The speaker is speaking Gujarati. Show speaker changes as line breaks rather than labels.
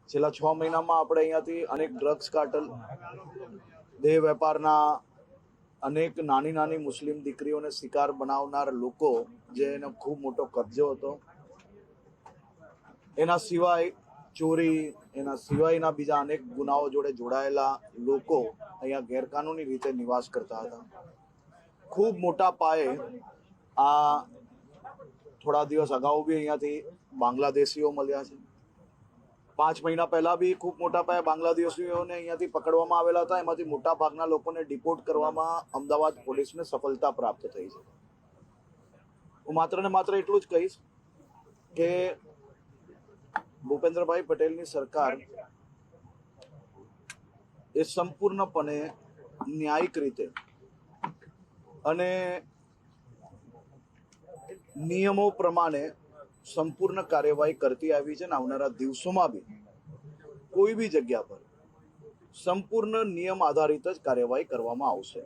છેલ્લા 6 મહિનામાં આપણે અહીંયાથી અનેક ડ્રગ્સ કાર્ટલ, દેહ વેપારના અનેક નાની નાની મુસ્લિમ દીકરીઓને શિકાર બનાવનાર લોકો, જે એનો ખૂબ મોટો કબજો હતો, એના સિવાય ચોરી, એના સિવાયના બીજા અનેક ગુનાઓ જોડે જોડાયેલા લોકો અહીંયા ગેરકાનૂની રીતે નિવાસ કરતા હતા. ખૂબ મોટા પાયે આ થોડા દિવસ અગાઉ બી અહીંયાથી બાંગ્લાદેશીઓ મળ્યા છે. 5 મહિના પહેલા બી ખૂબ મોટા પાયે બાંગ્લાદેશીઓને અહીંયાથી પકડવામાં આવેલા હતા. એમાંથી મોટા ભાગના લોકોને ડિપોર્ટ કરવામાં અમદાવાદ પોલીસને સફળતા પ્રાપ્ત થઈ છે. હું માત્ર ને માત્ર એટલું જ કહીશ કે ભૂપેન્દ્રભાઈ પટેલની સરકાર એ સંપૂર્ણપણે ન્યાયિક રીતે અને નિયમો પ્રમાણે સંપૂર્ણ કાર્યવાહી કરતી આવી છે. આવનારા દિવસોમાં બી કોઈ બી જગ્યા પર સંપૂર્ણ નિયમ આધારિત જ કાર્યવાહી કરવામાં આવશે.